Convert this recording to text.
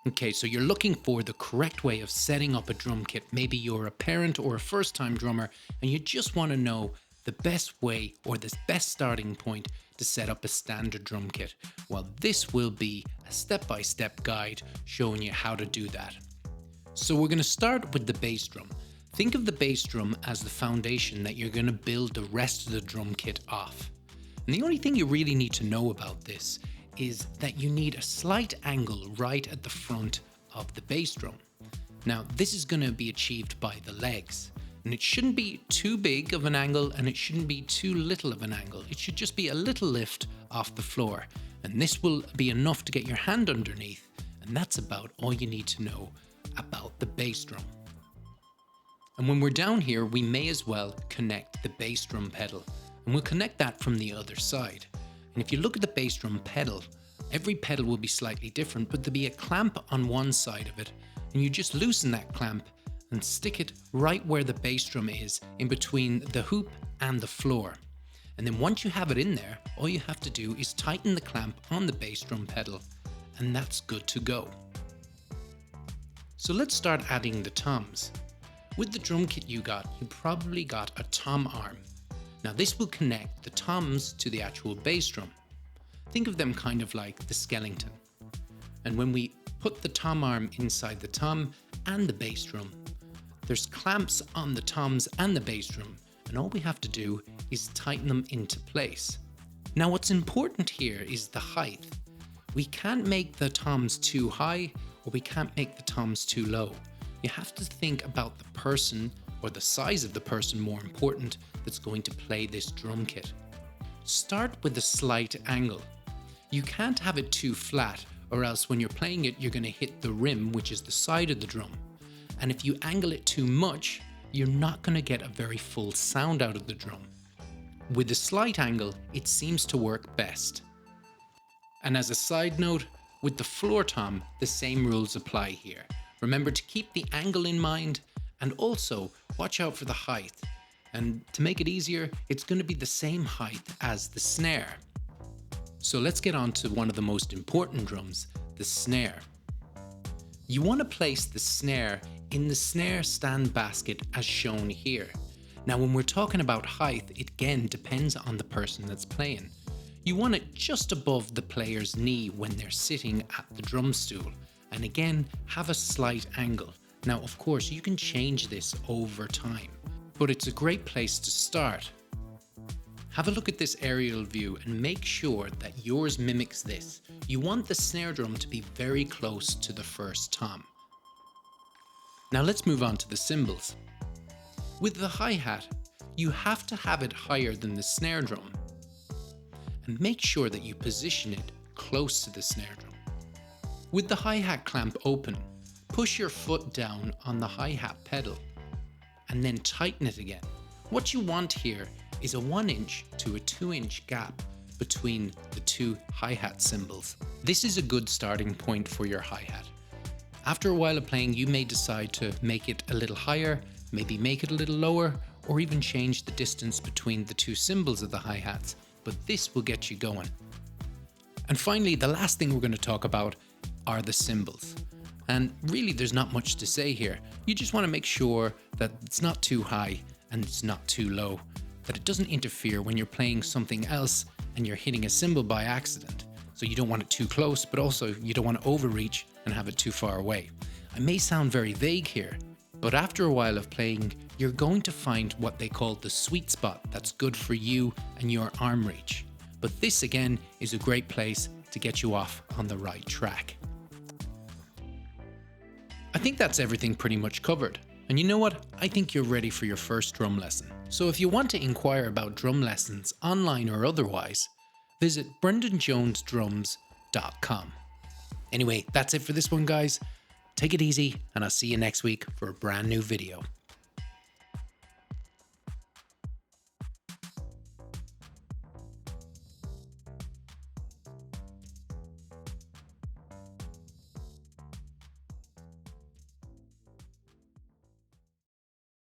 Okay, so you're looking for the correct way of setting up a drum kit. Maybe you're a parent or a first-time drummer and you just want to know the best way or the best starting point to set up a standard drum kit. Well, this will be a step-by-step guide showing you how to do that. So we're going to start with the bass drum. Think of the bass drum as the foundation that you're going to build the rest of the drum kit off. And the only thing you really need to know about this is that you need a slight angle right at the front of the bass drum. Now, this is going to be achieved by the legs, and it shouldn't be too big of an angle and it shouldn't be too little of an angle. It should just be a little lift off the floor, and this will be enough to get your hand underneath, and that's about all you need to know about the bass drum. And when we're down here, we may as well connect the bass drum pedal, and we'll connect that from the other side. And if you look at the bass drum pedal, every pedal will be slightly different, but there'll be a clamp on one side of it, and you just loosen that clamp and stick it right where the bass drum is, in between the hoop and the floor. And then once you have it in there, all you have to do is tighten the clamp on the bass drum pedal, and that's good to go. So let's start adding the toms. With the drum kit you probably got a tom arm. Now this will connect the toms to the actual bass drum. Think of them kind of like the skeleton. And when we put the tom arm inside the tom and the bass drum, there's clamps on the toms and the bass drum, and all we have to do is tighten them into place. Now what's important here is the height. We can't make the toms too high, or we can't make the toms too low. You have to think about the person, or the size of the person more important, that's going to play this drum kit. Start with a slight angle. You can't have it too flat, or else when you're playing it you're going to hit the rim, which is the side of the drum. And if you angle it too much, you're not going to get a very full sound out of the drum. With a slight angle, it seems to work best. And as a side note, with the floor tom, the same rules apply here. Remember to keep the angle in mind, and also watch out for the height. And to make it easier, it's going to be the same height as the snare. So let's get on to one of the most important drums, the snare. You want to place the snare in the snare stand basket as shown here. Now when we're talking about height, it again depends on the person that's playing. You want it just above the player's knee when they're sitting at the drum stool, and again have a slight angle. Now of course you can change this over time, but it's a great place to start. Have a look at this aerial view and make sure that yours mimics this. You want the snare drum to be very close to the first tom. Now let's move on to the cymbals. With the hi-hat, you have to have it higher than the snare drum, and make sure that you position it close to the snare drum. With the hi-hat clamp open, push your foot down on the hi-hat pedal and then tighten it again. What you want here is a 1 inch to a 2 inch gap between the two hi-hat cymbals. This is a good starting point for your hi-hat. After a while of playing, you may decide to make it a little higher, maybe make it a little lower, or even change the distance between the two cymbals of the hi-hats, but this will get you going. And finally, the last thing we're going to talk about are the cymbals. And really there's not much to say here. You just want to make sure that it's not too high and it's not too low, that it doesn't interfere when you're playing something else and you're hitting a cymbal by accident. So you don't want it too close, but also you don't want to overreach and have it too far away. I may sound very vague here, but after a while of playing, you're going to find what they call the sweet spot that's good for you and your arm reach. But this again is a great place to get you off on the right track. I think that's everything pretty much covered. And you know what? I think you're ready for your first drum lesson. So if you want to inquire about drum lessons, online or otherwise, visit brendanjonesdrums.com. Anyway, that's it for this one, guys. Take it easy, and I'll see you next week for a brand new video.